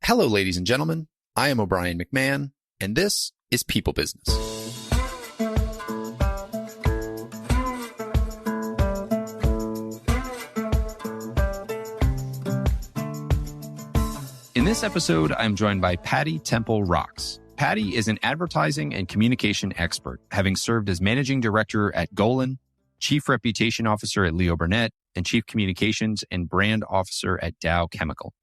Hello, ladies and gentlemen. I am O'Brien McMahon, and this is People Business. In this episode, I'm joined by Patti Temple Rocks. Patti is an advertising and communication expert, having served as managing director at Golan, chief reputation officer at Leo Burnett, and chief communications and brand officer at Dow Chemical.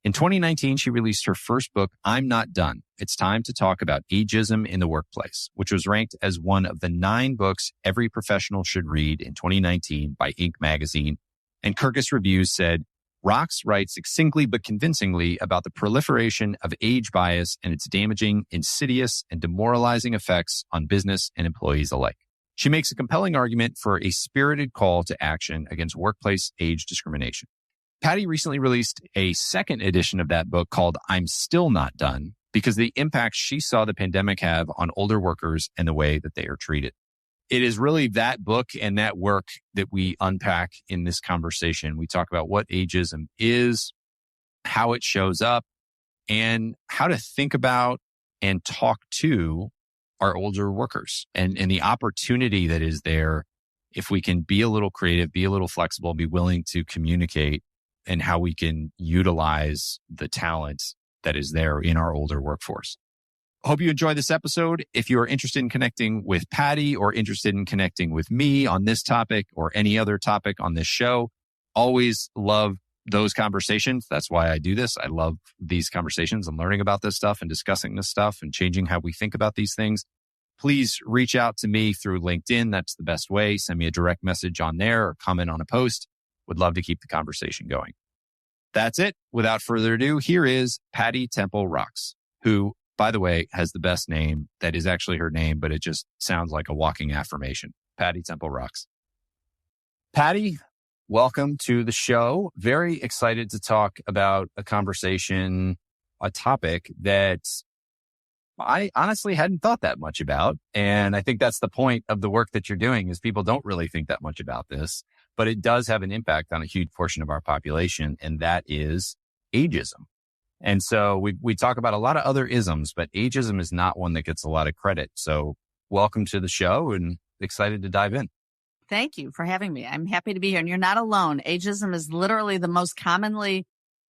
In 2019, she released her first book, I'm Not Done. It's Time to Talk About Ageism in the Workplace, which was ranked as one of the 9 books every professional should read in 2019 by Inc. magazine. And Kirkus Reviews said, Rocks writes succinctly but convincingly about the proliferation of age bias and its damaging, insidious, and demoralizing effects on business and employees alike. She makes a compelling argument for a spirited call to action against workplace age discrimination. Patti recently released a second edition of that book called I'm Still Not Done because of the impact she saw the pandemic have on older workers and the way that they are treated. It is really that book and that work that we unpack in this conversation. We talk about what ageism is, how it shows up, and how to think about and talk to our older workers and the opportunity that is there if we can be a little creative, be a little flexible, be willing to communicate, and how we can utilize the talent that is there in our older workforce. I hope you enjoy this episode. If you are interested in connecting with Patti or interested in connecting with me on this topic or any other topic on this show, always love those conversations. That's why I do this. I love these conversations and learning about this stuff and discussing this stuff and changing how we think about these things. Please reach out to me through LinkedIn. That's the best way. Send me a direct message on there or comment on a post. Would love to keep the conversation going. That's it. Without further ado, here is Patti Temple Rocks, who, by the way, has the best name. That is actually her name, but it just sounds like a walking affirmation. Patti Temple Rocks. Patti, welcome to the show. Very excited to talk about a topic that I honestly hadn't thought that much about. And I think that's the point of the work that you're doing is people don't really think that much about this, but it does have an impact on a huge portion of our population. And that is ageism. And so we talk about a lot of other isms, but ageism is not one that gets a lot of credit. So welcome to the show and excited to dive in. Thank you for having me. I'm happy to be here. And you're not alone. Ageism is literally the most commonly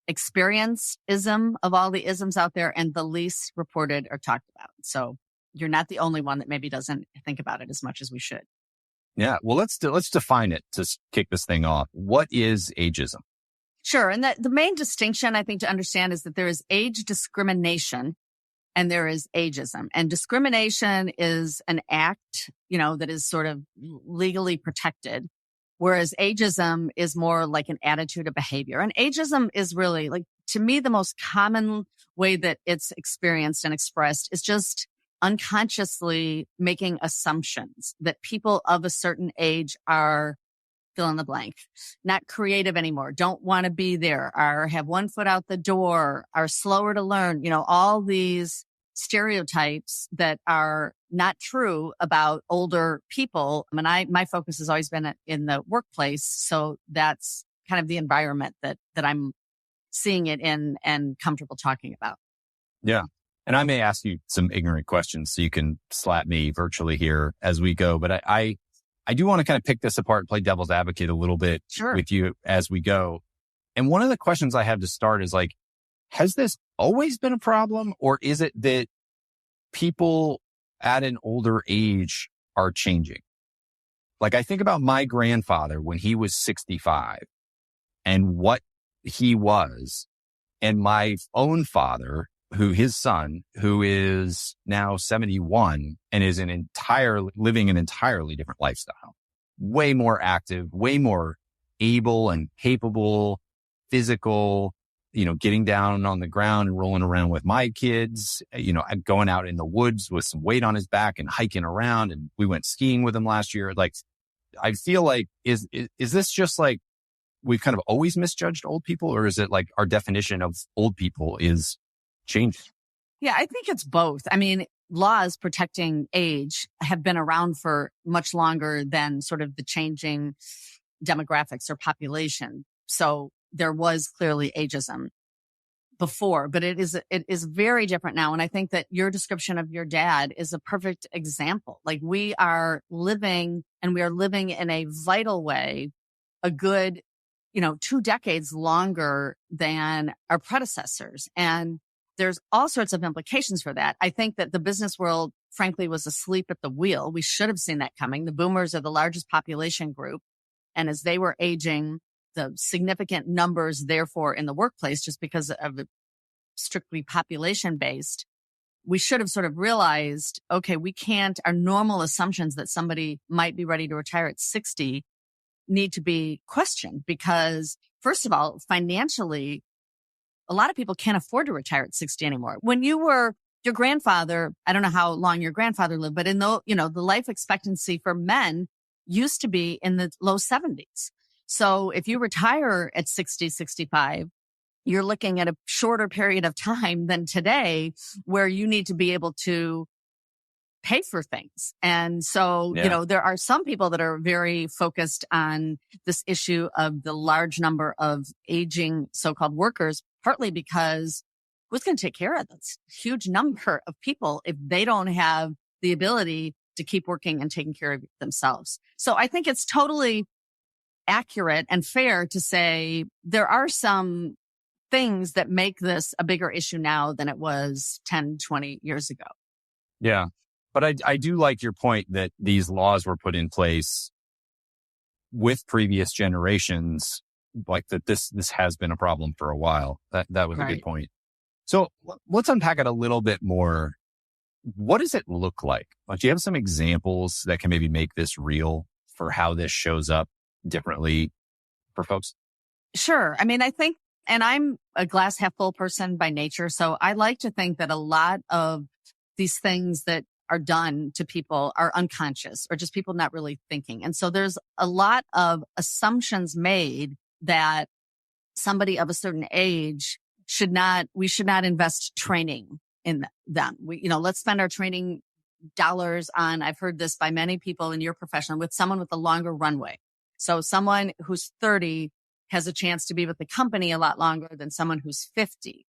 experienced ism of all the isms out there and the least reported or talked about. So you're not the only one that maybe doesn't think about it as much as we should. Yeah. Well, let's define it to kick this thing off. What is ageism? Sure. And the main distinction I think to understand is that there is age discrimination and there is ageism. And discrimination is an act, that is sort of legally protected, whereas ageism is more like an attitude of behavior. And ageism is really, like, to me, the most common way that it's experienced and expressed is just unconsciously making assumptions that people of a certain age are fill in the blank, not creative anymore, don't want to be there, or have one foot out the door, are slower to learn, all these stereotypes that are not true about older people. I mean, my focus has always been in the workplace. So that's kind of the environment that I'm seeing it in and comfortable talking about. Yeah. And I may ask you some ignorant questions so you can slap me virtually here as we go. But I do want to kind of pick this apart and play devil's advocate a little bit with you as we go. And one of the questions I have to start is like, has this always been a problem, or is it that people at an older age are changing? Like, I think about my grandfather when he was 65 and what he was, and my own father, his son, who is now 71 and is living an entirely different lifestyle, way more active, way more able and capable, physical, getting down on the ground and rolling around with my kids, going out in the woods with some weight on his back and hiking around. And we went skiing with him last year. Like, I feel like, is this just like we've kind of always misjudged old people, or is it like our definition of old people is changing? Yeah, I think it's both. I mean, laws protecting age have been around for much longer than sort of the changing demographics or population. So there was clearly ageism. before, but it is very different now. And I think that your description of your dad is a perfect example. Like we are living in a vital way, a good, 2 decades longer than our predecessors. And there's all sorts of implications for that. I think that the business world, frankly, was asleep at the wheel. We should have seen that coming. The boomers are the largest population group. And as they were aging, the significant numbers, therefore, in the workplace, just because of the strictly population based, we should have sort of realized, okay, our normal assumptions that somebody might be ready to retire at 60 need to be questioned because, first of all, financially, a lot of people can't afford to retire at 60 anymore. When you were your grandfather, I don't know how long your grandfather lived, but in the life expectancy for men used to be in the low 70s. So if you retire at 60, 65, you're looking at a shorter period of time than today where you need to be able to pay for things. And so, there are some people that are very focused on this issue of the large number of aging so-called workers, partly because who's going to take care of this huge number of people if they don't have the ability to keep working and taking care of themselves? So I think it's totally accurate and fair to say there are some things that make this a bigger issue now than it was 10, 20 years ago. Yeah. But I do like your point that these laws were put in place with previous generations, like that this has been a problem for a while. That was a good point. So let's unpack it a little bit more. What does it look like? Do you have some examples that can maybe make this real for how this shows up differently for folks? Sure. I mean, I think, and I'm a glass half full person by nature. So I like to think that a lot of these things that are done to people are unconscious or just people not really thinking. And so there's a lot of assumptions made that somebody of a certain age we should not invest training in them. Let's spend our training dollars on, I've heard this by many people in your profession, with someone with a longer runway. So someone who's 30 has a chance to be with the company a lot longer than someone who's 50.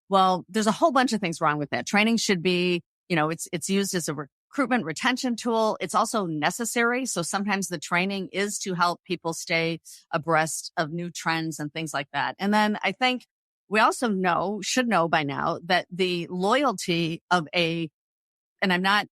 Well, there's a whole bunch of things wrong with that. Training should be, it's used as a recruitment retention tool. It's also necessary. So sometimes the training is to help people stay abreast of new trends and things like that. And then I think we also should know by now that the loyalty of and I'm not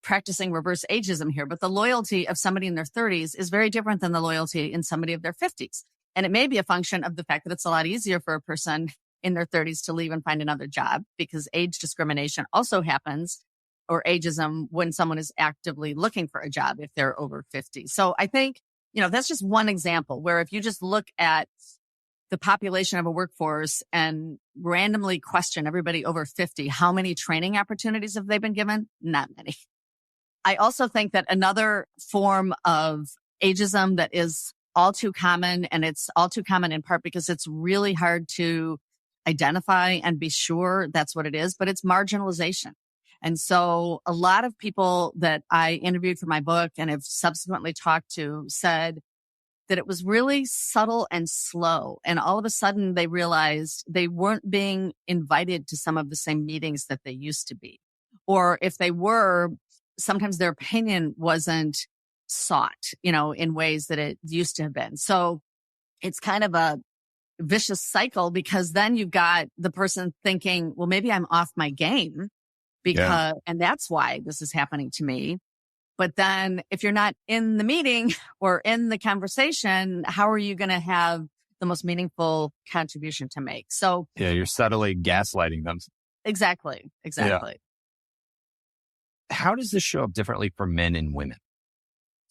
practicing reverse ageism here, but the loyalty of somebody in their 30s is very different than the loyalty in somebody of their 50s. And it may be a function of the fact that it's a lot easier for a person in their 30s to leave and find another job, because age discrimination also happens, or ageism, when someone is actively looking for a job if they're over 50. So I think, that's just one example where if you just look at the population of a workforce and randomly question everybody over 50, how many training opportunities have they been given? Not many. I also think that another form of ageism that is all too common, and it's all too common in part because it's really hard to identify and be sure that's what it is, but it's marginalization. And so a lot of people that I interviewed for my book and have subsequently talked to said that it was really subtle and slow. And all of a sudden they realized they weren't being invited to some of the same meetings that they used to be. Or if they were, sometimes their opinion wasn't sought, in ways that it used to have been. So it's kind of a vicious cycle, because then you've got the person thinking, well, maybe I'm off my game and that's why this is happening to me. But then if you're not in the meeting or in the conversation, how are you going to have the most meaningful contribution to make? So you're subtly gaslighting them. Exactly. Yeah. How does this show up differently for men and women?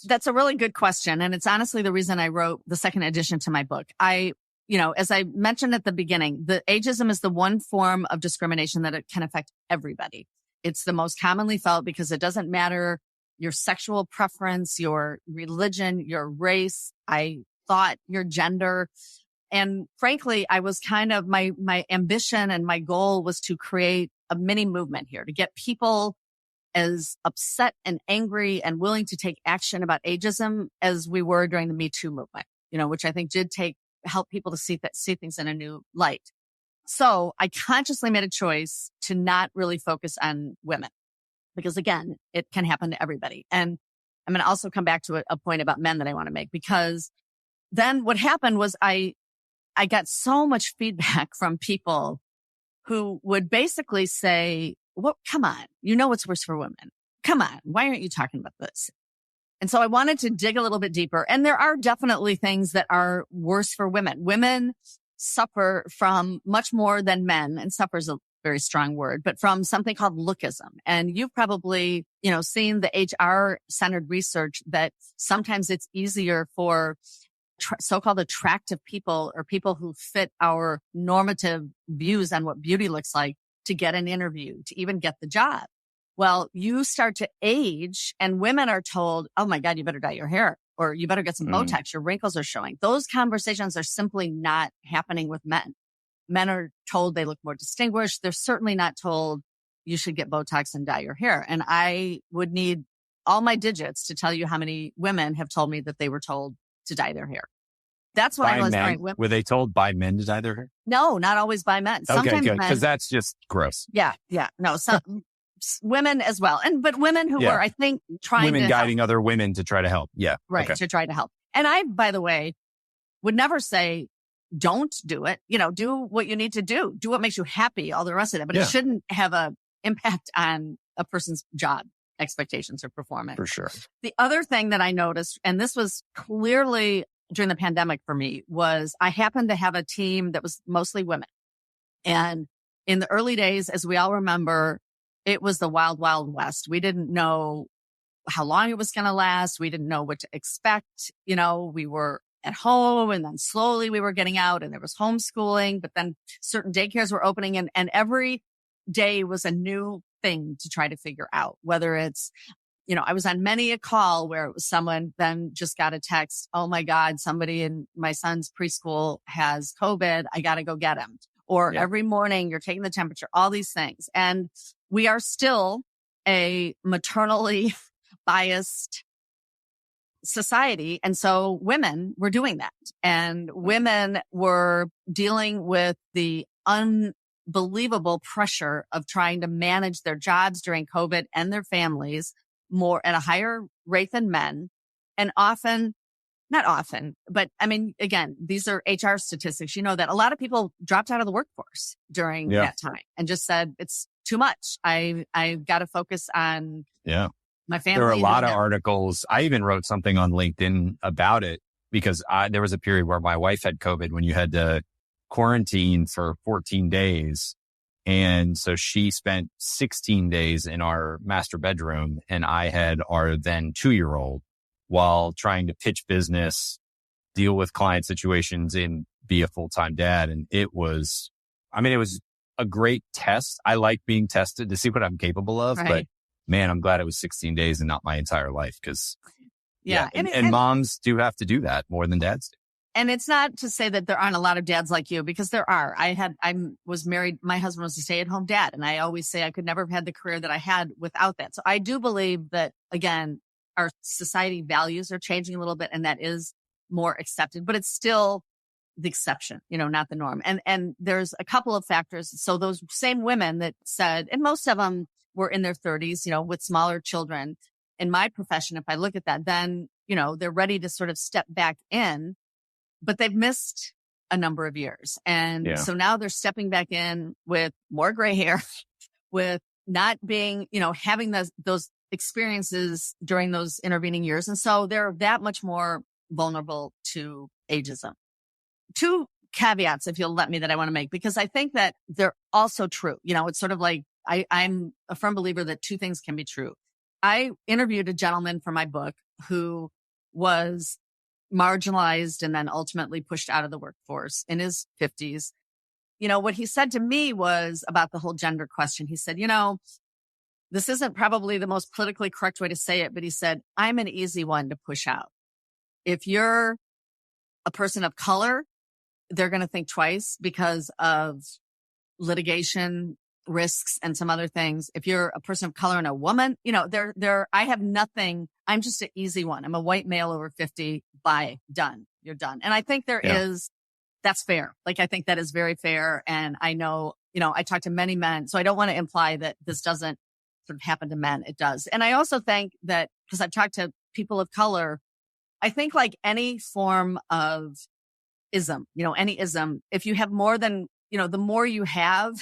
That's a really good question. And it's honestly the reason I wrote the second edition to my book. As I mentioned at the beginning, the ageism is the one form of discrimination that it can affect everybody. It's the most commonly felt because it doesn't matter your sexual preference, your religion, your race, your gender. And frankly, I was kind of, my ambition and my goal was to create a mini movement here to get people as upset and angry and willing to take action about ageism as we were during the Me Too movement, which I think did help people to see things in a new light. So I consciously made a choice to not really focus on women because, again, it can happen to everybody. And I'm going to also come back to a point about men that I want to make, because then what happened was I got so much feedback from people who would basically say, well, come on, you know what's worse for women. Come on, why aren't you talking about this? And so I wanted to dig a little bit deeper. And there are definitely things that are worse for women. Women suffer from much more than men, and suffer is a very strong word, but from something called lookism. And you've probably, seen the HR centered research that sometimes it's easier for so-called attractive people, or people who fit our normative views on what beauty looks like, to get an interview, to even get the job. Well, you start to age and women are told, oh my God, you better dye your hair, or you better get some Botox. Your wrinkles are showing. Those conversations are simply not happening with men. Men are told they look more distinguished. They're certainly not told you should get Botox and dye your hair. And I would need all my digits to tell you how many women have told me that they were told to dye their hair. That's what I was men. Were they told by men to dye their hair? No, not always by men. Sometimes okay, good. Because that's just gross. Yeah. No, some women as well. But women who were, I think, trying women to guiding help. Other women to try to help. Yeah. Right. Okay. To try to help. And I, by the way, would never say, don't do it. Do what you need to do. Do what makes you happy, all the rest of it. But it shouldn't have an impact on a person's job expectations or performance. For sure. The other thing that I noticed, and this was clearly during the pandemic for me, was I happened to have a team that was mostly women. And in the early days, as we all remember, it was the wild, wild west. We didn't know how long it was going to last. We didn't know what to expect. We were at home, and then slowly we were getting out, and there was homeschooling, but then certain daycares were opening, and every day was a new thing to try to figure out, whether it's, I was on many a call where it was someone then just got a text, oh my God, somebody in my son's preschool has COVID. I got to go get him. Or every morning you're taking the temperature, all these things. And we are still a maternally biased society. And so women were doing that. And women were dealing with the unbelievable pressure of trying to manage their jobs during COVID and their families more at a higher rate than men. And not often, but I mean, again, these are HR statistics. That a lot of people dropped out of the workforce during that time and just said, it's too much. I've got to focus on my family. There are a lot of articles. I even wrote something on LinkedIn about it, because there was a period where my wife had COVID when you had to quarantine for 14 days. And so she spent 16 days in our master bedroom, and I had our then 2-year-old while trying to pitch business, deal with client situations, and be a full-time dad. And it was a great test. I like being tested to see what I'm capable of, but man, I'm glad it was 16 days and not my entire life, because and moms do have to do that more than dads do. And it's not to say that there aren't a lot of dads like you, because there are. I was married. My husband was a stay-at-home dad. And I always say I could never have had the career that I had without that. So I do believe that, again, our society values are changing a little bit, and that is more accepted, but it's still the exception, not the norm. And there's a couple of factors. So those same women that said, and most of them were in their 30s, with smaller children. In my profession, if I look at that, then, they're ready to sort of step back in, but they've missed a number of years. And so now they're stepping back in with more gray hair, with not being, having those experiences during those intervening years. And so they're that much more vulnerable to ageism. 2 caveats, if you'll let me, that I want to make, because I think that they're also true. It's sort of like, I'm a firm believer that 2 things can be true. I interviewed a gentleman for my book who was marginalized and then ultimately pushed out of the workforce in his 50s. What he said to me was about the whole gender question. He said, this isn't probably the most politically correct way to say it, but he said, I'm an easy one to push out. If you're a person of color, they're going to think twice because of litigation risks and some other things. If you're a person of color and a woman, I have nothing. I'm just an easy one. I'm a white male over 50. Bye. Done. You're done. And I think there is that's fair. Like, I think that is very fair. And I know, I talk to many men, so I don't want to imply that this doesn't sort of happen to men. It does. And I also think that because I've talked to people of color, I think like any form of ism, any ism, if you have more than, the more you have,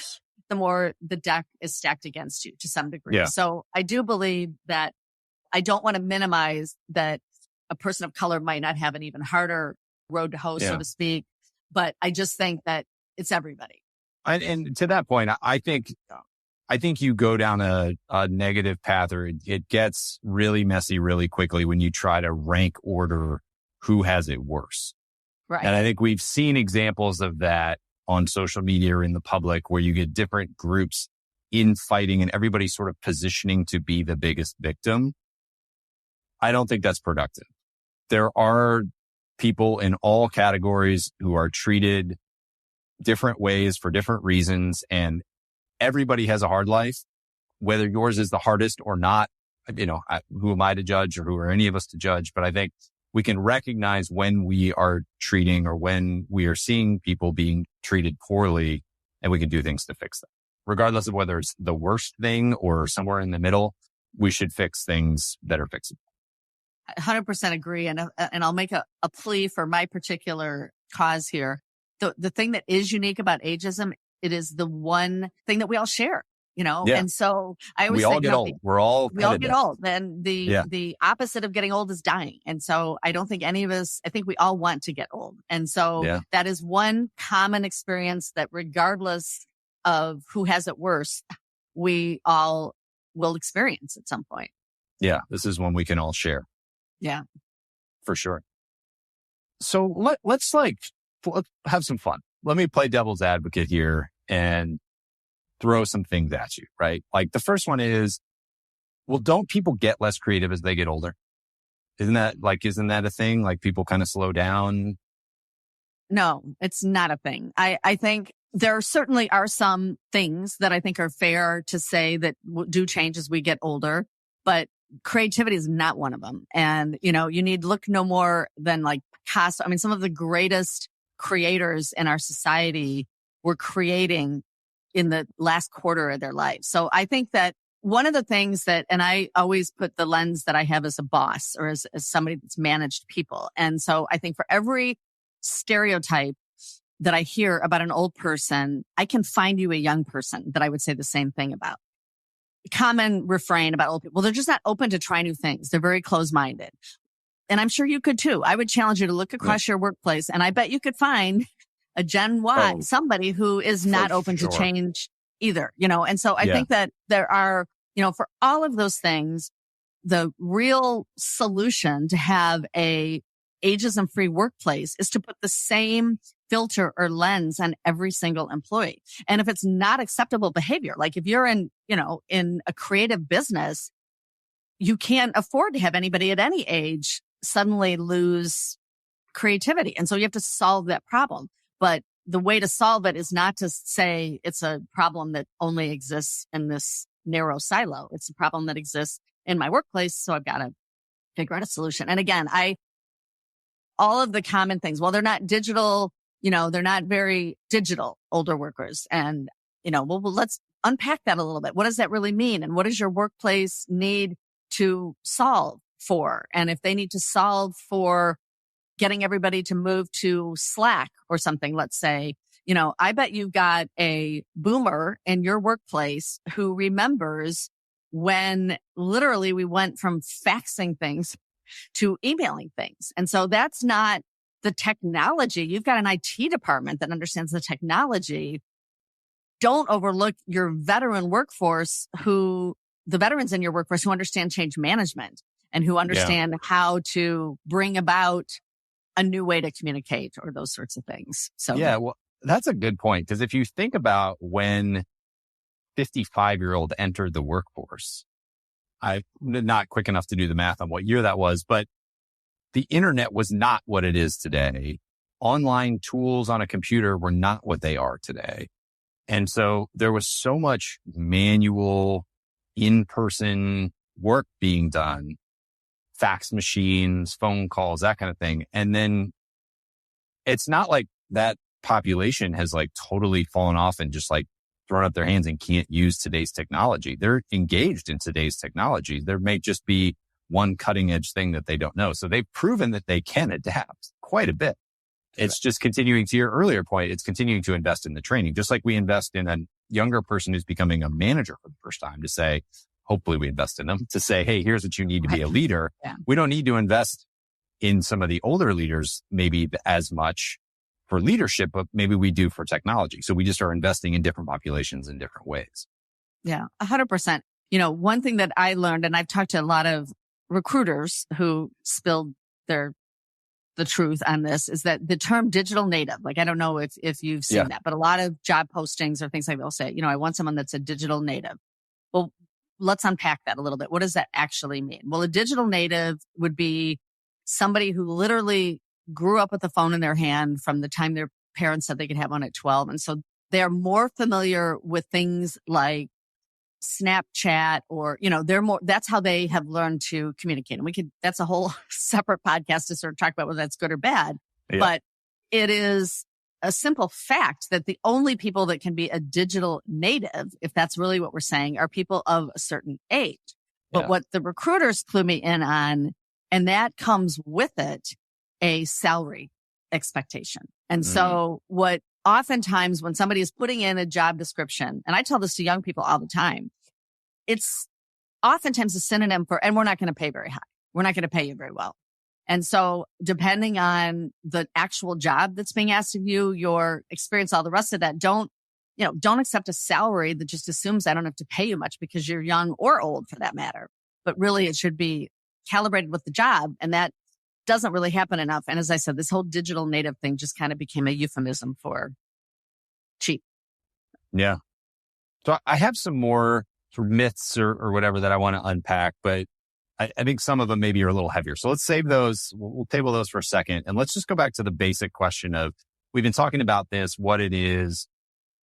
the more the deck is stacked against you to some degree. Yeah. So I do believe that I don't want to minimize that a person of color might not have an even harder road to hoe, so to speak. But I just think that it's everybody. And to that point, I think you go down a negative path, or it gets really messy really quickly when you try to rank order who has it worse. Right. And I think we've seen examples of that on social media or in the public, where you get different groups infighting and everybody sort of positioning to be the biggest victim. I don't think that's productive. There are people in all categories who are treated different ways for different reasons, and everybody has a hard life. Whether yours is the hardest or not, who am I to judge, or who are any of us to judge? But I think we can recognize when we are treating, or when we are seeing people being treated poorly, and we can do things to fix them. Regardless of whether it's the worst thing or somewhere in the middle, we should fix things that are fixable. 100% agree. And I'll make a plea for my particular cause here. The thing that is unique about ageism, it is the one thing that we all share, Yeah. And so I always we all get old. We all get old. And the opposite of getting old is dying. And so I don't think any of us, I think we all want to get old. And so that is one common experience that regardless of who has it worse, we all will experience at some point. Yeah. This is one we can all share. Yeah, for sure. So let's have some fun. Let me play devil's advocate here and throw some things at you, right? Like the first one is, well, don't people get less creative as they get older? Isn't that a thing? Like people kind of slow down? No, it's not a thing. I think there certainly are some things that I think are fair to say that do change as we get older, but creativity is not one of them. And, you need look no more than like Picasso. I mean, some of the greatest creators in our society were creating in the last quarter of their life. So I think that one of the things that, and I always put the lens that I have as a boss or as somebody that's managed people. And so I think for every stereotype that I hear about an old person, I can find you a young person that I would say the same thing about. Common refrain about old people. Well, they're just not open to try new things. They're very closed-minded. And I'm sure you could too. I would challenge you to look across your workplace, and I bet you could find a Gen Y, somebody who is not open to change either, And so I think that there are, for all of those things, the real solution to have a ageism-free workplace is to put the same filter or lens on every single employee. And if it's not acceptable behavior, like if you're in a creative business, you can't afford to have anybody at any age suddenly lose creativity. And so you have to solve that problem. But the way to solve it is not to say it's a problem that only exists in this narrow silo. It's a problem that exists in my workplace. So I've got to figure out a solution. And again, all of the common things, well, they're not digital, they're not very digital older workers. And, well, let's unpack that a little bit. What does that really mean? And what does your workplace need to solve for? And if they need to solve for getting everybody to move to Slack or something, let's say, I bet you've got a boomer in your workplace who remembers when literally we went from faxing things to emailing things. And so that's not the technology. You've got an IT department that understands the technology. Don't overlook your veteran workforce the veterans in your workforce who understand change management and who understand how to bring about a new way to communicate or those sorts of things. So well, that's a good point. Because if you think about when 55-year-old entered the workforce, I'm not quick enough to do the math on what year that was, but the internet was not what it is today. Online tools on a computer were not what they are today. And so there was so much manual, in-person work being done, fax machines, phone calls, that kind of thing. And then it's not like that population has like totally fallen off and just like thrown up their hands and can't use today's technology. They're engaged in today's technology. There may just be one cutting edge thing that they don't know. So they've proven that they can adapt quite a bit. It's just continuing to your earlier point. It's continuing to invest in the training, just like we invest in a younger person who's becoming a manager for the first time to say, hopefully we invest in them to say, hey, here's what you need to be a leader. Yeah. We don't need to invest in some of the older leaders, maybe as much for leadership, but maybe we do for technology. So we just are investing in different populations in different ways. Yeah, 100%. One thing that I learned, and I've talked to a lot of recruiters who spilled the truth on this, is that the term digital native, like, I don't know if you've seen that, but a lot of job postings or things like they'll say, I want someone that's a digital native. Well, let's unpack that a little bit. What does that actually mean? Well, a digital native would be somebody who literally grew up with a phone in their hand from the time their parents said they could have one at 12. And so they're more familiar with things like Snapchat or, that's how they have learned to communicate. And that's a whole separate podcast to sort of talk about whether that's good or bad. Yeah. But it is a simple fact that the only people that can be a digital native, if that's really what we're saying, are people of a certain age. But what the recruiters clue me in on, and that comes with it, a salary expectation. And so what oftentimes when somebody is putting in a job description, and I tell this to young people all the time, it's oftentimes a synonym for, and we're not going to pay very high. We're not going to pay you very well. And so depending on the actual job that's being asked of you, your experience, all the rest of that, don't accept a salary that just assumes I don't have to pay you much because you're young or old for that matter. But really it should be calibrated with the job. And that doesn't really happen enough. And as I said, this whole digital native thing just kind of became a euphemism for cheap. Yeah. So I have some more sort of myths or whatever that I want to unpack, but I think some of them maybe are a little heavier. So let's save those. We'll table those for a second. And let's just go back to the basic question of, we've been talking about this, what it is.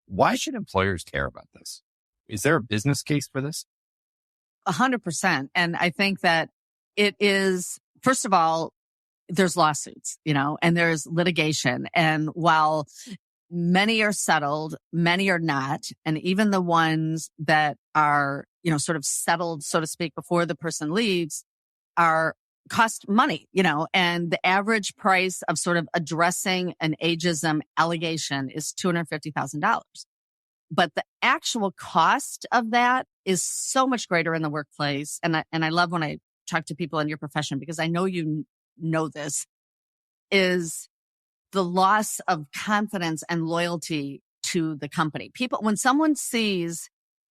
Why should employers care about this? Is there a business case for this? 100%. And I think that it is, first of all, there's lawsuits, and there's litigation. And while many are settled, many are not. And even the ones that are, sort of settled, so to speak, before the person leaves cost money, and the average price of sort of addressing an ageism allegation is $250,000. But the actual cost of that is so much greater in the workplace. And I love when I talk to people in your profession, because I know you know this, is the loss of confidence and loyalty to the company.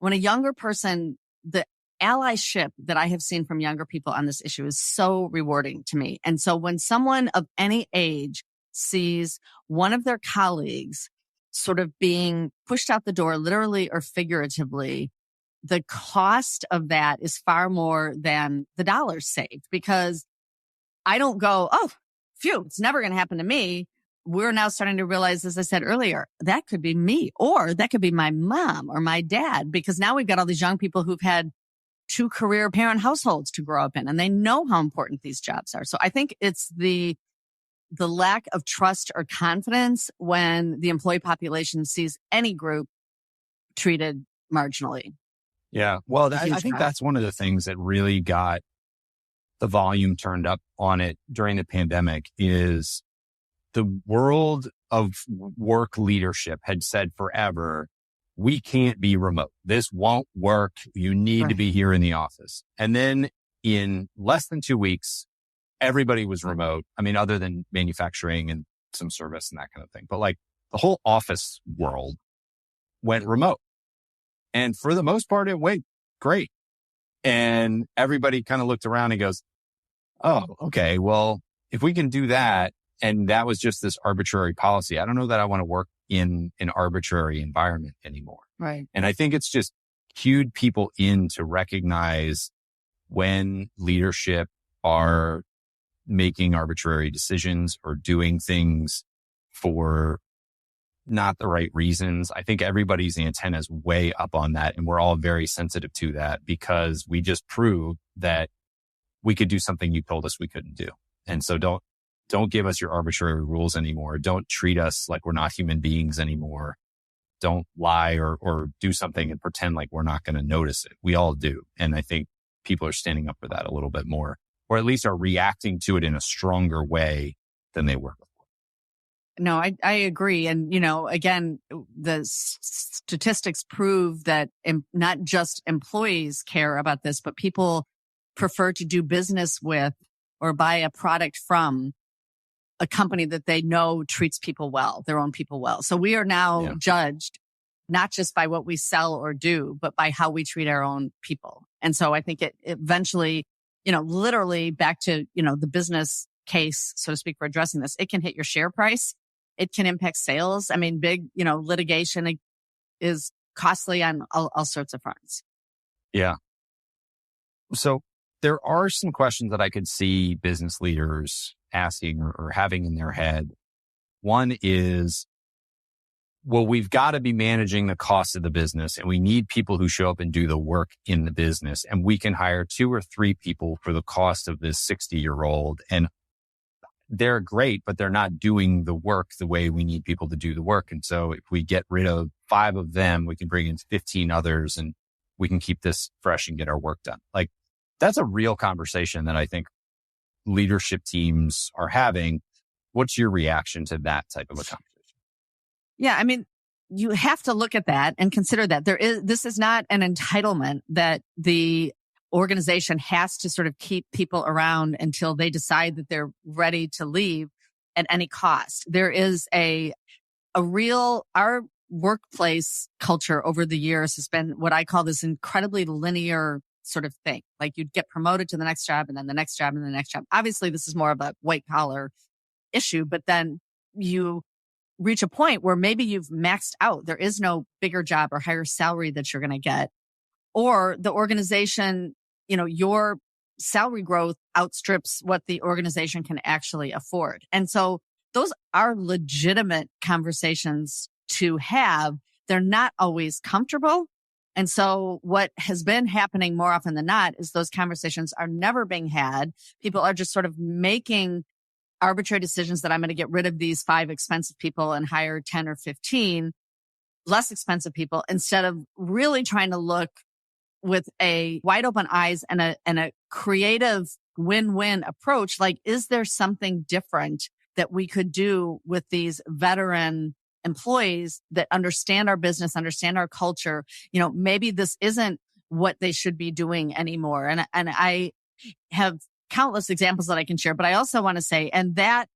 When a younger person, the allyship that I have seen from younger people on this issue is so rewarding to me. And so when someone of any age sees one of their colleagues sort of being pushed out the door, literally or figuratively, the cost of that is far more than the dollars saved, because I don't go, oh, phew, it's never going to happen to me. We're now starting to realize, as I said earlier, that could be me, or that could be my mom or my dad, because now we've got all these young people who've had 2 career parent households to grow up in, and they know how important these jobs are. So I think it's the lack of trust or confidence when the employee population sees any group treated marginally. Yeah. Well, I think that's one of the things that really got the volume turned up on it during the pandemic, is the world of work leadership had said forever, we can't be remote. This won't work. You need to be here in the office. And then in less than 2 weeks, everybody was remote. I mean, other than manufacturing and some service and that kind of thing. But like the whole office world went remote. And for the most part, it went great. And everybody kind of looked around and goes, oh, okay, well, if we can do that, and that was just this arbitrary policy, I don't know that I want to work in an arbitrary environment anymore. Right. And I think it's just cued people in to recognize when leadership are making arbitrary decisions or doing things for not the right reasons. I think everybody's antenna is way up on that. And we're all very sensitive to that, because we just proved that we could do something you told us we couldn't do. And so don't don't give us your arbitrary rules anymore. Don't treat us like we're not human beings anymore. Don't lie or do something and pretend like we're not going to notice it. We all do. And I think people are standing up for that a little bit more, or at least are reacting to it in a stronger way than they were before. No, I agree. And, again, the statistics prove that not just employees care about this, but people prefer to do business with or buy a product from a company that they know treats people well, their own people well. So we are now judged not just by what we sell or do, but by how we treat our own people. And so I think it eventually, literally back to, the business case, so to speak, for addressing this, it can hit your share price. It can impact sales. I mean, big, litigation is costly on all sorts of fronts. Yeah. So there are some questions that I could see business leaders asking or having in their head. One is, well, we've got to be managing the cost of the business, and we need people who show up and do the work in the business. And we can hire 2 or 3 people for the cost of this 60-year-old. And they're great, but they're not doing the work the way we need people to do the work. And so if we get rid of 5 of them, we can bring in 15 others and we can keep this fresh and get our work done. Like, that's a real conversation that I think leadership teams are having. What's your reaction to that type of a conversation? Yeah, I mean, you have to look at that and consider that this is not an entitlement that the organization has to sort of keep people around until they decide that they're ready to leave at any cost. There is our workplace culture over the years has been what I call this incredibly linear sort of thing. Like, you'd get promoted to the next job and then the next job and the next job. Obviously, this is more of a white collar issue, but then you reach a point where maybe you've maxed out. There is no bigger job or higher salary that you're going to get, or the organization, your salary growth outstrips what the organization can actually afford. And so those are legitimate conversations to have. They're not always comfortable. And so what has been happening more often than not is those conversations are never being had. People are just sort of making arbitrary decisions that I'm going to get rid of these 5 expensive people and hire 10 or 15 less expensive people, instead of really trying to look with a wide open eyes and a creative win-win approach. Like, is there something different that we could do with these veteran employees that understand our business, understand our culture? Maybe this isn't what they should be doing anymore. And I have countless examples that I can share, but I also want to say, and that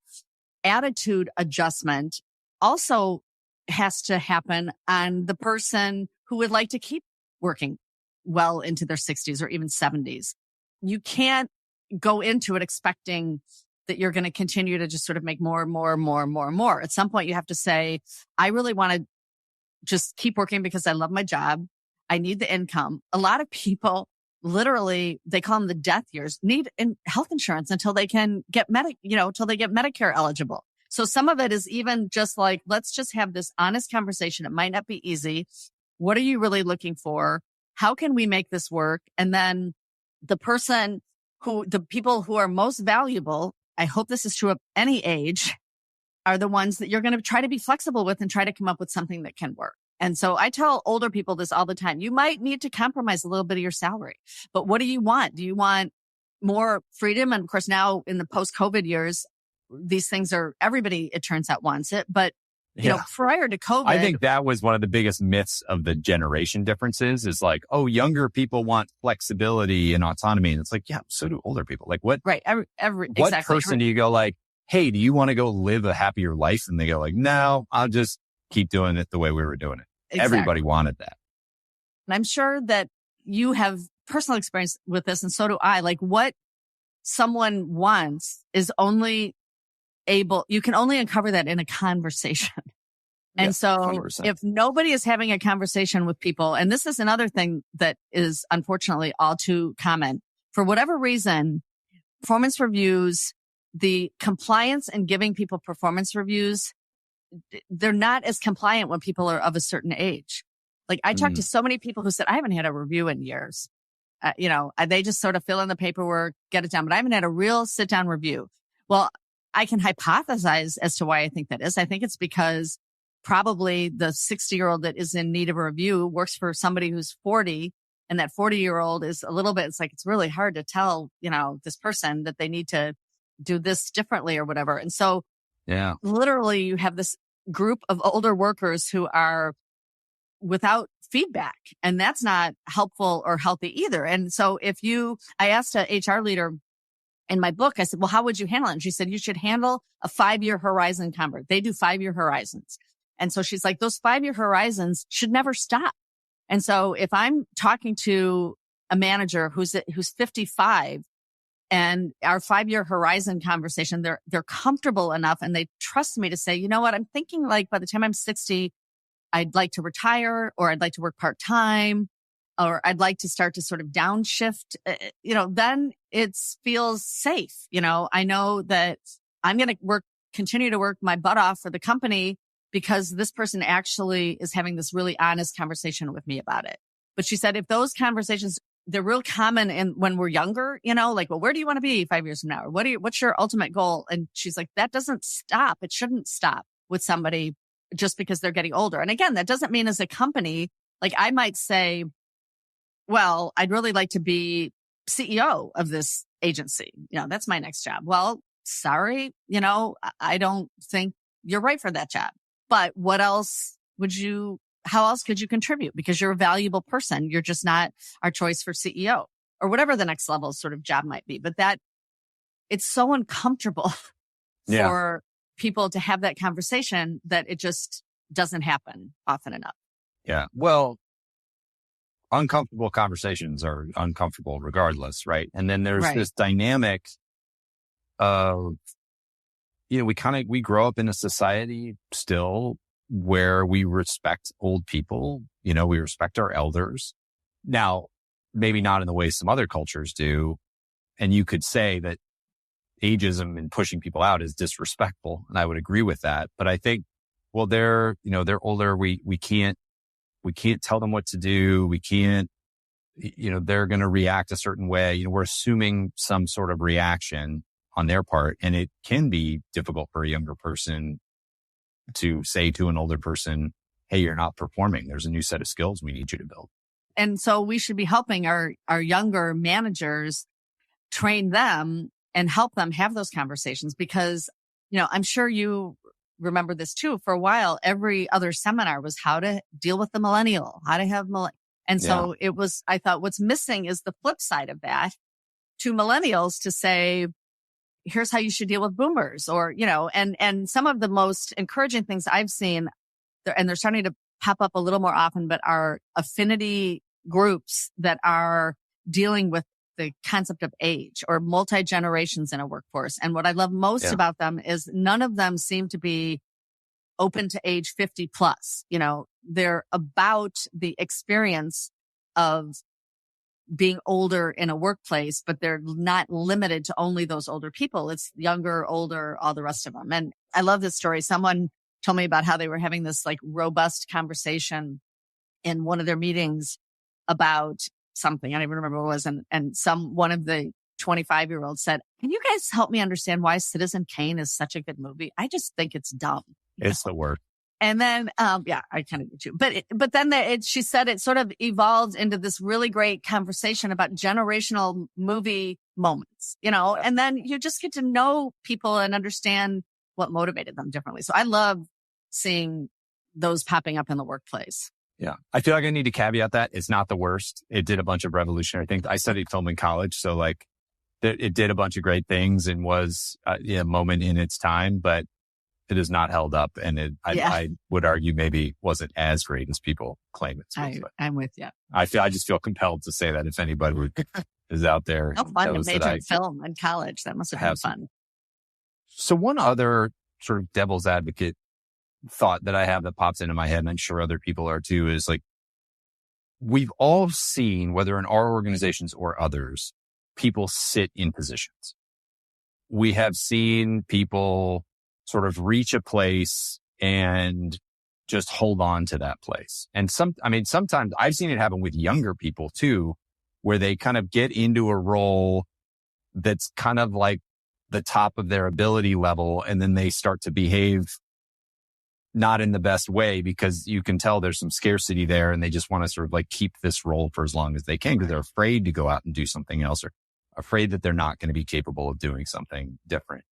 attitude adjustment also has to happen on the person who would like to keep working well into their 60s or even 70s. You can't go into it expecting that you're going to continue to just sort of make more and more and more and more and more. At some point, you have to say, I really want to just keep working because I love my job. I need the income. A lot of people, literally, they call them the death years, need health insurance until they can get until they get Medicare eligible. So some of it is even just like, let's just have this honest conversation. It might not be easy. What are you really looking for? How can we make this work? And then the people who are most valuable, I hope this is true of any age, are the ones that you're going to try to be flexible with and try to come up with something that can work. And so I tell older people this all the time. You might need to compromise a little bit of your salary, but what do you want? Do you want more freedom? And of course, now in the post-COVID years, these things are, everybody, it turns out, wants it. But, prior to COVID, I think that was one of the biggest myths of the generation differences is like, oh, younger people want flexibility and autonomy. And it's like, yeah, so do older people. Like, what? Right. What exactly. Person do you go like, hey, do you want to go live a happier life? And they go like, no, I'll just keep doing it the way we were doing it. Exactly. Everybody wanted that. And I'm sure that you have personal experience with this, and so do I. Like, what someone wants is you can only uncover that in a conversation. And yeah, so 100%. If nobody is having a conversation with people, and this is another thing that is unfortunately all too common, for whatever reason, performance reviews, the compliance and giving people performance reviews, they're not as compliant when people are of a certain age. Like, I talked to so many people who said, I haven't had a review in years. They just sort of fill in the paperwork, get it done, but I haven't had a real sit down review. Well, I can hypothesize as to why I think that is. I think it's because probably the 60-year-old that is in need of a review works for somebody who's 40, and that 40-year-old is a little bit, it's like, it's really hard to tell, this person that they need to do this differently or whatever. And so literally you have this group of older workers who are without feedback, and that's not helpful or healthy either. And so I asked a HR leader in my book, I said, well, how would you handle it? And she said, you should handle a 5-year horizon convert. They do 5-year horizons. And so she's like, those 5-year horizons should never stop. And so if I'm talking to a manager who's 55 and our 5-year horizon conversation, they're comfortable enough and they trust me to say, you know what, I'm thinking like by the time I'm 60, I'd like to retire, or I'd like to work part-time, or I'd like to start to sort of downshift, then it feels safe. I know that I'm going to continue to work my butt off for the company because this person actually is having this really honest conversation with me about it. But she said, if those conversations, they're real common when we're younger, like, well, where do you want to be 5 years from now? Or what's your ultimate goal? And she's like, that doesn't stop. It shouldn't stop with somebody just because they're getting older. And again, that doesn't mean as a company, like I might say, well, I'd really like to be CEO of this agency. That's my next job. Well, sorry, I don't think you're right for that job. But how else could you contribute? Because you're a valuable person. You're just not our choice for CEO or whatever the next level sort of job might be. But it's so uncomfortable for people to have that conversation that it just doesn't happen often enough. Yeah. Well, uncomfortable conversations are uncomfortable regardless, right? And then there's this dynamic of, we grow up in a society still where we respect old people, we respect our elders. Now, maybe not in the way some other cultures do. And you could say that ageism and pushing people out is disrespectful. And I would agree with that. But I think, well, they're older. We can't tell them what to do. We can't, they're going to react a certain way. We're assuming some sort of reaction on their part. And it can be difficult for a younger person to say to an older person, hey, you're not performing. There's a new set of skills we need you to build. And so we should be helping our younger managers train them and help them have those conversations because, I'm sure you remember this too. For a while, every other seminar was how to deal with the millennial, how to have And so I thought what's missing is the flip side of that to millennials to say, here's how you should deal with boomers or, and some of the most encouraging things I've seen, and they're starting to pop up a little more often, but are affinity groups that are dealing with the concept of age or multi-generations in a workforce. And what I love most about them is none of them seem to be open to age 50 plus. They're about the experience of being older in a workplace, but they're not limited to only those older people. It's younger, older, all the rest of them. And I love this story. Someone told me about how they were having this like robust conversation in one of their meetings about something. I don't even remember what it was. And one of the 25-year-olds said, can you guys help me understand why Citizen Kane is such a good movie? I just think it's dumb. It's the worst. And then, I kind of do too. But then she said it sort of evolved into this really great conversation about generational movie moments, and then you just get to know people and understand what motivated them differently. So I love seeing those popping up in the workplace. Yeah. I feel like I need to caveat that it's not the worst. It did a bunch of revolutionary things. I studied film in college. So like it did a bunch of great things and was a moment in its time, but it is not held up. And I would argue maybe wasn't as great as people claim it. I'm with you. I just feel compelled to say that if anybody is out there. Oh, fun to major in film in college. That must have been fun. So one other sort of devil's advocate thought that I have that pops into my head, and I'm sure other people are too, is like, we've all seen, whether in our organizations or others, people sit in positions. We have seen people sort of reach a place and just hold on to that place. And sometimes I've seen it happen with younger people too, where they kind of get into a role that's kind of like the top of their ability level, and then they start to behave not in the best way because you can tell there's some scarcity there, and they just want to sort of like keep this role for as long as they can because they're afraid to go out and do something else, or afraid that they're not going to be capable of doing something different.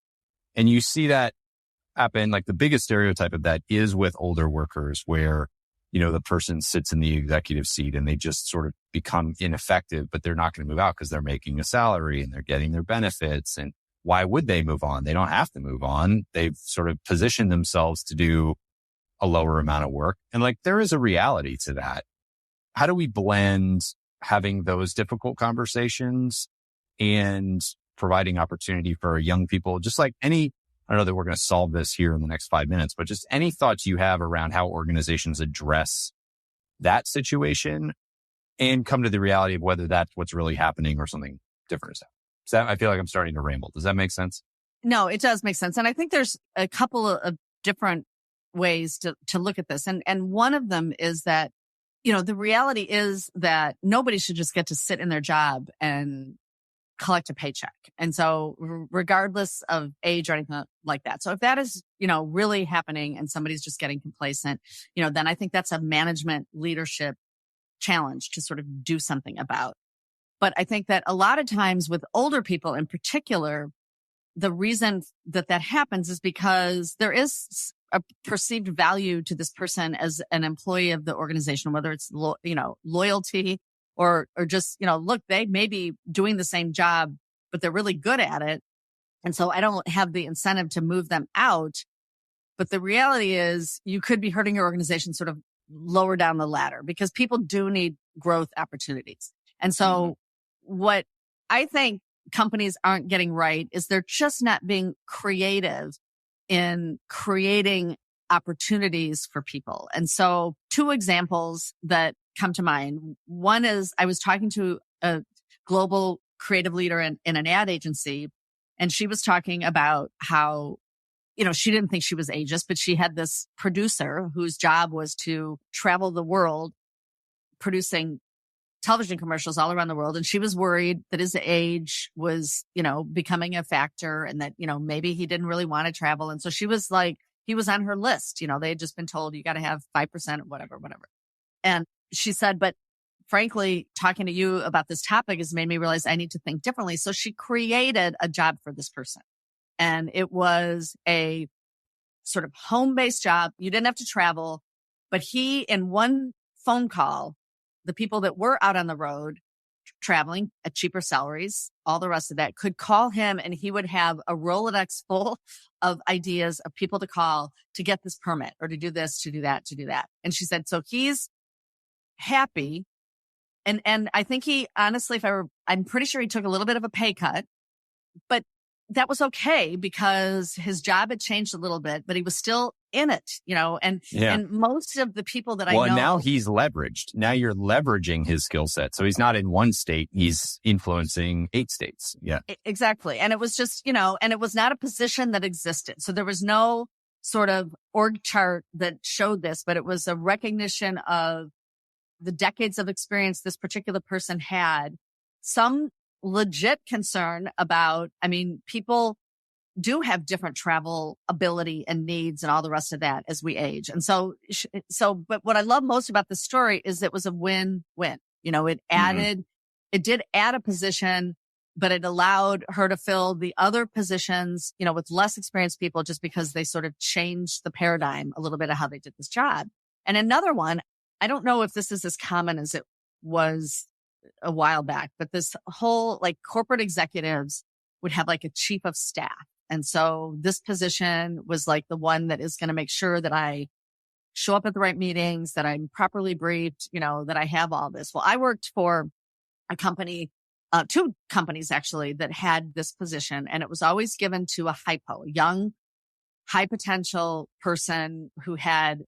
And you see that happen. Like the biggest stereotype of that is with older workers where, the person sits in the executive seat and they just sort of become ineffective, but they're not going to move out because they're making a salary and they're getting their benefits. And why would they move on? They don't have to move on. They've sort of positioned themselves to do a lower amount of work. And like, there is a reality to that. How do we blend having those difficult conversations and providing opportunity for young people? Just like I know that we're going to solve this here in the next 5 minutes, but just any thoughts you have around how organizations address that situation and come to the reality of whether that's what's really happening or something different is happening. I feel like I'm starting to ramble. Does that make sense? No, it does make sense. And I think there's a couple of different ways to look at this. And one of them is that, the reality is that nobody should just get to sit in their job and collect a paycheck. And so regardless of age or anything like that. So if that is, really happening and somebody's just getting complacent, then I think that's a management leadership challenge to sort of do something about. But I think that a lot of times with older people in particular, the reason that happens is because there is a perceived value to this person as an employee of the organization, whether it's, loyalty or just, look, they may be doing the same job, but they're really good at it. And so I don't have the incentive to move them out. But the reality is you could be hurting your organization sort of lower down the ladder because people do need growth opportunities. And so what I think companies aren't getting right is they're just not being creative in creating opportunities for people. And so 2 examples that come to mind. One is I was talking to a global creative leader in an ad agency, and she was talking about how, she didn't think she was ageist, but she had this producer whose job was to travel the world producing television commercials all around the world. And she was worried that his age was, becoming a factor and that, maybe he didn't really want to travel. And so she was like, he was on her list. They had just been told you got to have 5% or whatever. And she said, but frankly, talking to you about this topic has made me realize I need to think differently. So she created a job for this person. And it was a sort of home-based job. You didn't have to travel, but he, in one phone call, the people that were out on the road traveling at cheaper salaries, all the rest of that, could call him and he would have a Rolodex full of ideas of people to call to get this permit or to do this, to do that, to do that. And she said, so he's happy. And I think he, honestly, I'm pretty sure he took a little bit of a pay cut, but that was okay because his job had changed a little bit, but he was still in it, and most of the people that I know. Well, now he's leveraged. Now you're leveraging his skill set. So he's not in one state. He's influencing 8 states. Yeah, exactly. And it was just, and it was not a position that existed. So there was no sort of org chart that showed this, but it was a recognition of the decades of experience this particular person had. Some legit concern about, people do have different travel ability and needs and all the rest of that as we age. And so, but what I love most about the story is it was a win-win. It did add a position, but it allowed her to fill the other positions, with less experienced people just because they sort of changed the paradigm a little bit of how they did this job. And another one, I don't know if this is as common as it was a while back, but this whole corporate executives would have a chief of staff. And so this position was the one that is going to make sure that I show up at the right meetings, that I'm properly briefed, that I have all this. Well, I worked for a company, 2 companies actually, that had this position, and it was always given to a hypo, a young, high potential person who had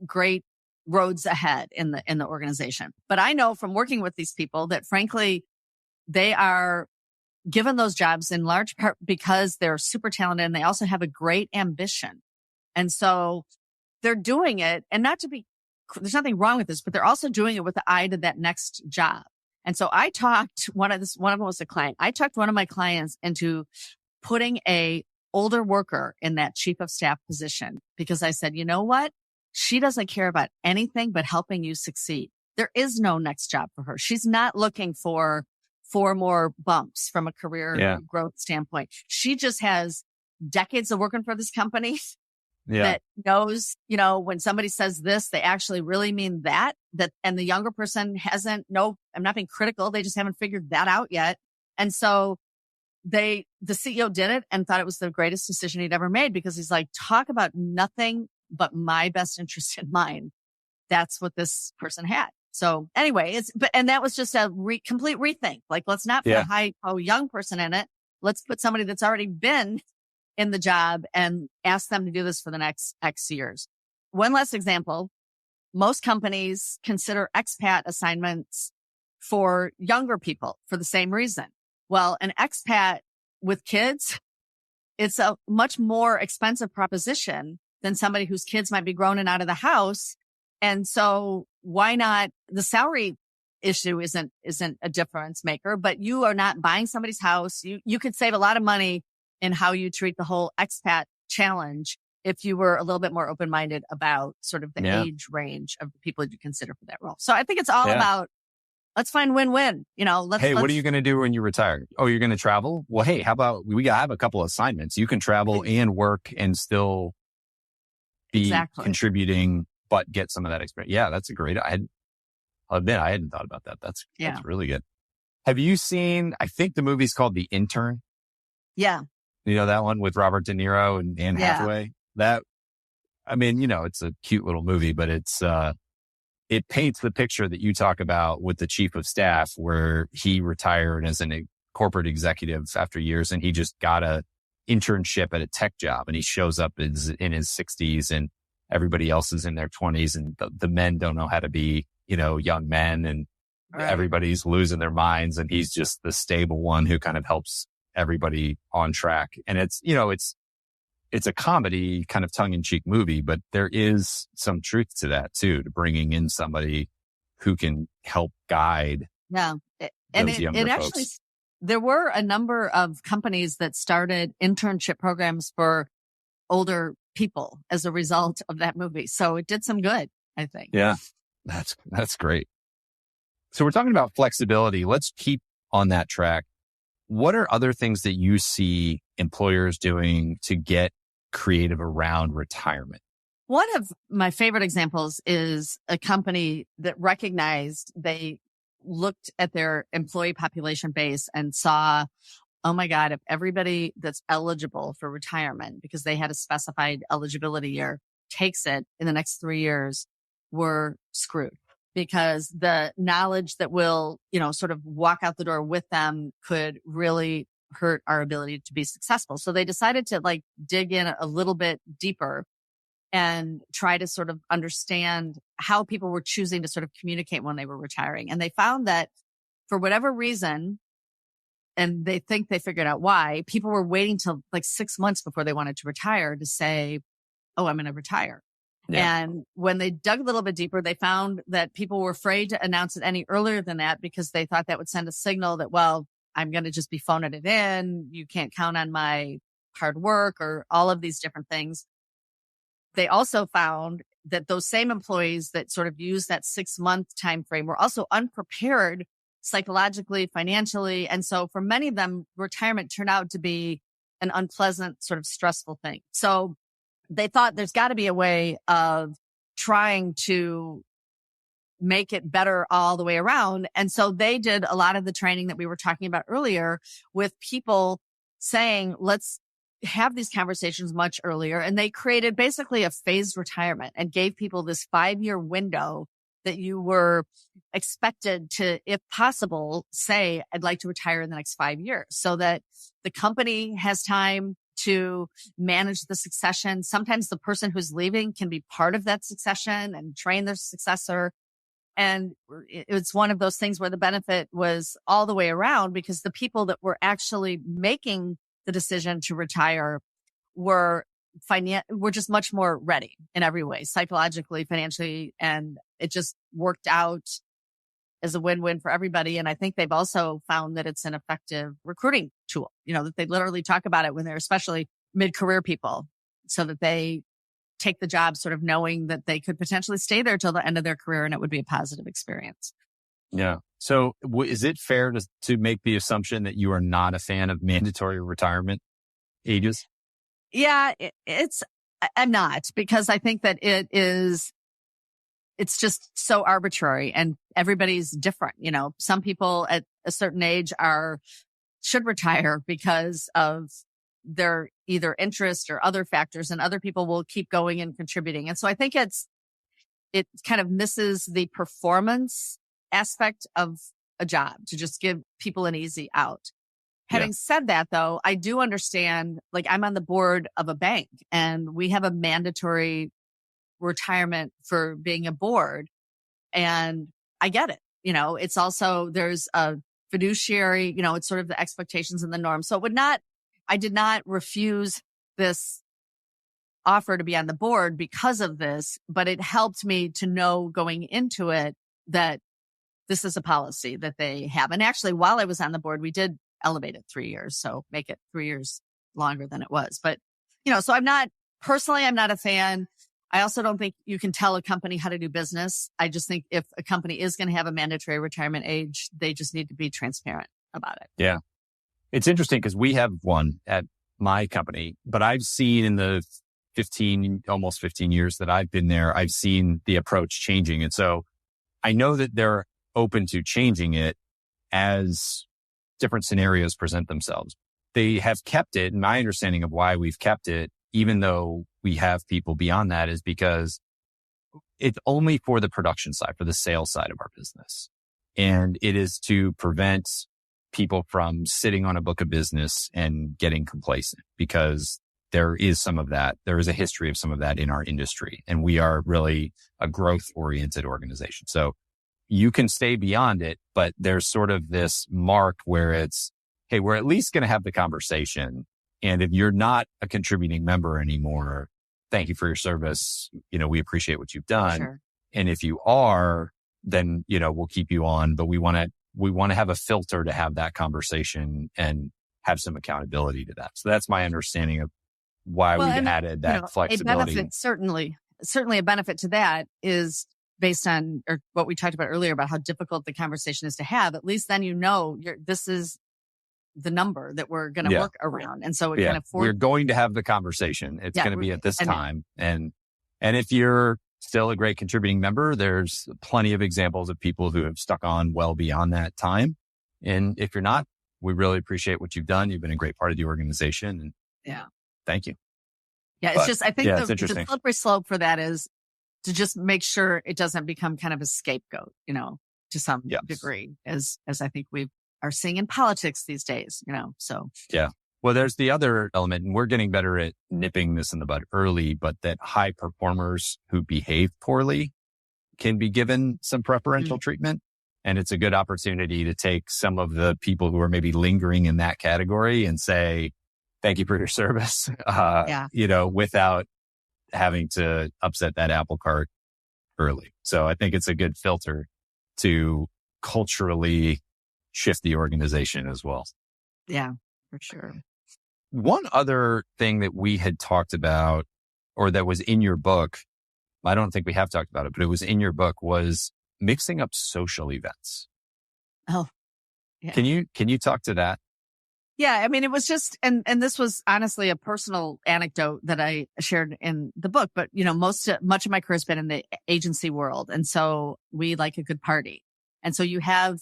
great roads ahead in the organization. But I know from working with these people that frankly, they are given those jobs in large part because they're super talented and they also have a great ambition. And so they're doing it, and there's nothing wrong with this, but they're also doing it with the eye to that next job. And so I talked, one of them was a client. I talked one of my clients into putting a older worker in that chief of staff position because I said, you know what? She doesn't care about anything but helping you succeed. There is no next job for her. She's not looking for 4 more bumps from a career growth standpoint. She just has decades of working for this company that knows, when somebody says this, they actually really mean that, and the younger person hasn't, I'm not being critical. They just haven't figured that out yet. And so the CEO did it and thought it was the greatest decision he'd ever made because he's like, talk about nothing but my best interest in mind. That's what this person had. So anyway, and that was just a complete rethink. Like, let's not put a young person in it. Let's put somebody that's already been in the job and ask them to do this for the next X years. One last example. Most companies consider expat assignments for younger people for the same reason. Well, an expat with kids, it's a much more expensive proposition than somebody whose kids might be grown and out of the house. And so why not? The salary issue isn't a difference maker, but you are not buying somebody's house. You could save a lot of money in how you treat the whole expat challenge if you were a little bit more open-minded about sort of the age range of the people that you consider for that role. So I think it's all about, let's find win-win. What are you going to do when you retire? Oh, you're going to travel? Well, hey, how about we have a couple of assignments. You can travel and work and still be contributing, but get some of that experience. Yeah, that's a great, I'll admit I hadn't thought about that. That's really good. Have you seen, I think the movie's called The Intern? Yeah. You know that one with Robert De Niro and Anne Hathaway? It's a cute little movie, but it paints the picture that you talk about with the chief of staff where he retired as a corporate executive after years and he just got a internship at a tech job and he shows up in his 60s and everybody else is in their 20s and the men don't know how to be, young men and everybody's losing their minds and he's just the stable one who kind of helps everybody on track. And it's a comedy kind of tongue-in-cheek movie, but there is some truth to that too, to bringing in somebody who can help guide. Yeah. And it actually, there were a number of companies that started internship programs for older people as a result of that movie. So it did some good, I think. Yeah, that's great. So we're talking about flexibility. Let's keep on that track. What are other things that you see employers doing to get creative around retirement? One of my favorite examples is a company that recognized they looked at their employee population base and saw, oh my God, if everybody that's eligible for retirement, because they had a specified eligibility year, takes it in the next 3 years, we're screwed. Because the knowledge that will, sort of walk out the door with them could really hurt our ability to be successful. So they decided to dig in a little bit deeper and try to sort of understand how people were choosing to sort of communicate when they were retiring. And they found that for whatever reason, and they think they figured out why, people were waiting till 6 months before they wanted to retire to say, oh, I'm going to retire. Yeah. And when they dug a little bit deeper, they found that people were afraid to announce it any earlier than that because they thought that would send a signal that, well, I'm going to just be phoning it in. You can't count on my hard work or all of these different things. They also found that those same employees that sort of use that 6-month time frame were also unprepared psychologically, financially. And so for many of them, retirement turned out to be an unpleasant, sort of stressful thing. So they thought there's got to be a way of trying to make it better all the way around. And so they did a lot of the training that we were talking about earlier with people saying, let's have these conversations much earlier. And they created basically a phased retirement and gave people this 5-year window that you were expected to, if possible, say, I'd like to retire in the next 5 years so that the company has time to manage the succession. Sometimes the person who's leaving can be part of that succession and train their successor. And it's one of those things where the benefit was all the way around because the people that were actually making the decision to retire were just much more ready in every way, psychologically, financially, and it just worked out is a win-win for everybody. And I think they've also found that it's an effective recruiting tool, that they literally talk about it when they're especially mid-career people, so that they take the job sort of knowing that they could potentially stay there till the end of their career and it would be a positive experience. Yeah. So is it fair to make the assumption that you are not a fan of mandatory retirement ages? Yeah, I'm not, because I think that it's just so arbitrary and everybody's different. Some people at a certain age should retire because of their either interest or other factors, and other people will keep going and contributing. And so I think it kind of misses the performance aspect of a job to just give people an easy out. Having said that, though, I do understand, like, I'm on the board of a bank and we have a mandatory retirement for being a board, and I get it. It's also, there's a fiduciary, it's sort of the expectations and the norm. So I did not refuse this offer to be on the board because of this, but it helped me to know going into it that this is a policy that they have. And actually, while I was on the board, we did elevate it 3 years. So make it 3 years longer than it was. But, so I'm not a fan. I also don't think you can tell a company how to do business. I just think if a company is going to have a mandatory retirement age, they just need to be transparent about it. Yeah. It's interesting because we have one at my company, but I've seen in the almost 15 years that I've been there, I've seen the approach changing. And so I know that they're open to changing it as different scenarios present themselves. They have kept it. And my understanding of why we've kept it, even though we have people beyond that, is because it's only for the production side, for the sales side of our business. And it is to prevent people from sitting on a book of business and getting complacent, because there is some of that. There is a history of some of that in our industry, and we are really a growth oriented organization. So you can stay beyond it, but there's sort of this mark where it's, hey, we're at least going to have the conversation. And if you're not a contributing member anymore, thank you for your service. We appreciate what you've done. Sure. And if you are, then, we'll keep you on, but we want to have a filter to have that conversation and have some accountability to that. So that's my understanding of why we've added that flexibility. A benefit, certainly a benefit to that is based on what we talked about earlier about how difficult the conversation is to have. At least then this is the number that we're going to work around. And so it kind of we're going to have the conversation. It's going to be at this time. And if you're still a great contributing member, there's plenty of examples of people who have stuck on well beyond that time. And if you're not, we really appreciate what you've done. You've been a great part of the organization. And thank you. Yeah. It's just, I think the slippery slope for that is to just make sure it doesn't become kind of a scapegoat, to some degree, as I think we are seeing in politics these days, so. Yeah. Well, there's the other element, and we're getting better at nipping this in the bud early, but that high performers who behave poorly can be given some preferential treatment. And it's a good opportunity to take some of the people who are maybe lingering in that category and say, thank you for your service, without having to upset that apple cart early. So I think it's a good filter to culturally shift the organization as well. Yeah, for sure. One other thing that we had talked about, or that was in your book, I don't think we have talked about it, but it was in your book, was mixing up social events. Oh, yeah. Can you talk to that? Yeah. I mean, it was just, and this was honestly a personal anecdote that I shared in the book, but much of my career has been in the agency world. And so we like a good party. And so you have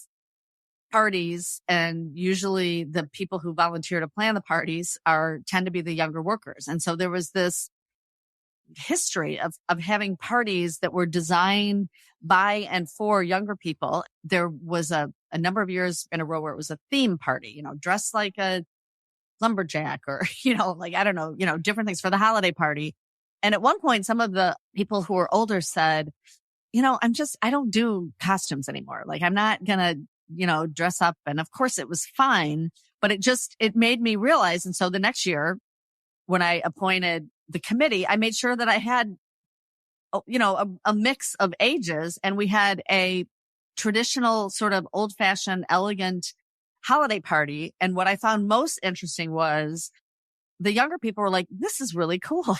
parties, and usually the people who volunteer to plan the parties tend to be the younger workers. And so there was this history of having parties that were designed by and for younger people. There was a number of years in a row where it was a theme party, dressed like a lumberjack or, I don't know, different things for the holiday party. And at one point, some of the people who were older said, I don't do costumes anymore. Like, I'm not going to, dress up. And of course it was fine, but it made me realize. And so the next year when I appointed the committee, I made sure that I had, a mix of ages, and we had a traditional sort of old-fashioned, elegant holiday party. And what I found most interesting was the younger people were like, this is really cool.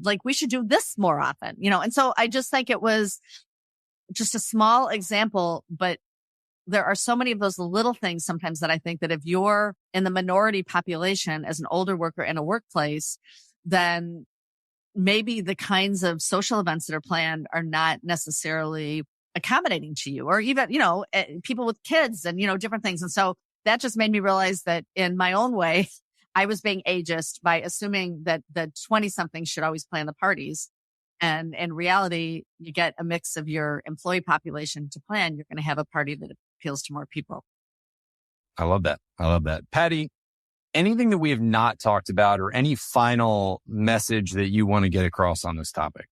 Like, we should do this more often, And so I just think it was just a small example, but there are so many of those little things sometimes that I think that if you're in the minority population as an older worker in a workplace, then maybe the kinds of social events that are planned are not necessarily accommodating to you, or even, people with kids and, different things. And so that just made me realize that in my own way, I was being ageist by assuming that the 20-somethings should always plan the parties. And in reality, you get a mix of your employee population to plan. You're going to have a party that appeals to more people. I love that. Patti, anything that we have not talked about or any final message that you want to get across on this topic?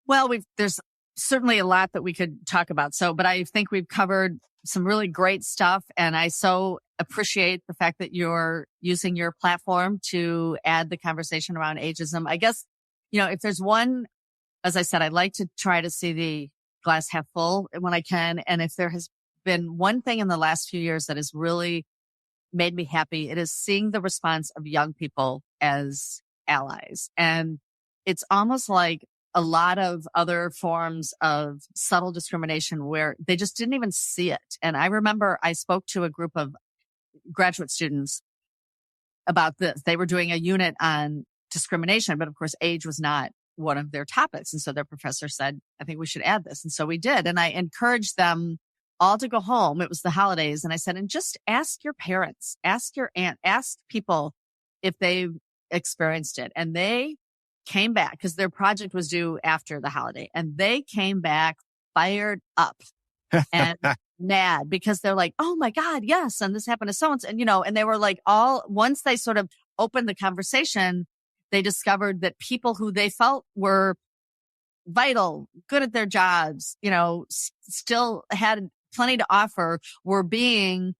Well, there's certainly a lot that we could talk about. But I think we've covered some really great stuff. And I so appreciate the fact that you're using your platform to add the conversation around ageism. I guess, if there's one, as I said, I'd like to try to see the glass half full when I can. And if there has been one thing in the last few years that has really made me happy, it is seeing the response of young people as allies. And it's almost like a lot of other forms of subtle discrimination where they just didn't even see it. And I remember I spoke to a group of graduate students about this. They were doing a unit on discrimination, but of course, age was not one of their topics. And so their professor said, I think we should add this. And so we did. And I encouraged them all to go home. It was the holidays. And I said, and just ask your parents, ask your aunt, ask people if they've experienced it. And they came back because their project was due after the holiday. And they came back fired up and mad because they're like, oh my God, yes. And this happened to so-and-so. And, and they were like once they sort of opened the conversation, they discovered that people who they felt were vital, good at their jobs, still had plenty to offer, were being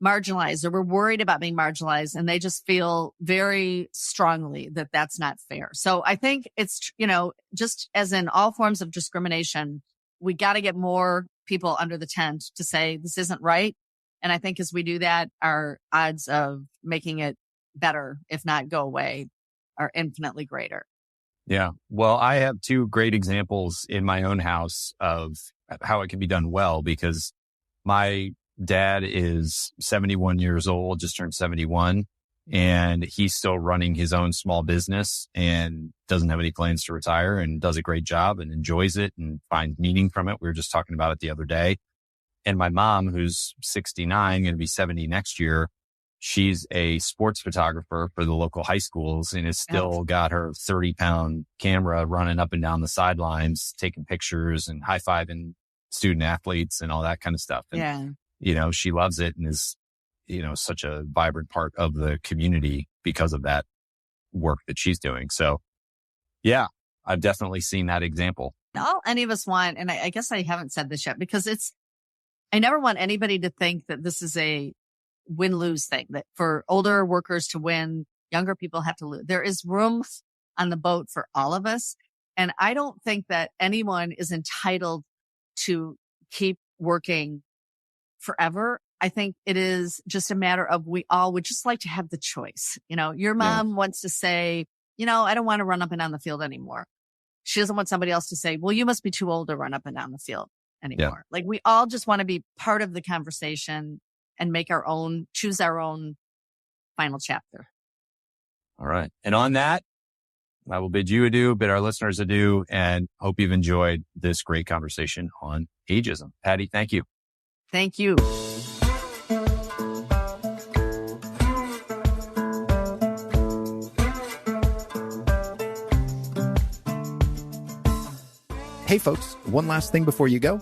marginalized or were worried about being marginalized. And they just feel very strongly that that's not fair. So I think it's, just as in all forms of discrimination, we got to get more people under the tent to say this isn't right. And I think as we do that, our odds of making it better, if not go away, are infinitely greater. Yeah. Well, I have two great examples in my own house of how it can be done well, because my dad is 71 years old, just turned 71, and he's still running his own small business and doesn't have any plans to retire and does a great job and enjoys it and finds meaning from it. We were just talking about it the other day. And my mom, who's 69, going to be 70 next year, she's a sports photographer for the local high schools and has still got her 30-pound camera running up and down the sidelines, taking pictures and high-fiving student athletes and all that kind of stuff. And, she loves it and is, such a vibrant part of the community because of that work that she's doing. So, yeah, I've definitely seen that example. All any of us want, and I guess I haven't said this yet, because I never want anybody to think that this is a win-lose thing, that for older workers to win, younger people have to lose. There is room on the boat for all of us. And I don't think that anyone is entitled to keep working forever. I think it is just a matter of we all would just like to have the choice. Your mom wants to say, I don't want to run up and down the field anymore. She doesn't want somebody else to say, well, you must be too old to run up and down the field anymore. Yeah. Like, we all just want to be part of the conversation and choose our own final chapter. All right. And on that, I will bid you adieu, bid our listeners adieu, and hope you've enjoyed this great conversation on ageism. Patti, thank you. Thank you. Hey folks, one last thing before you go.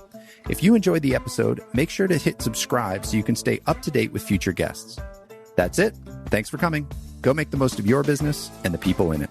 If you enjoyed the episode, make sure to hit subscribe so you can stay up to date with future guests. That's it. Thanks for coming. Go make the most of your business and the people in it.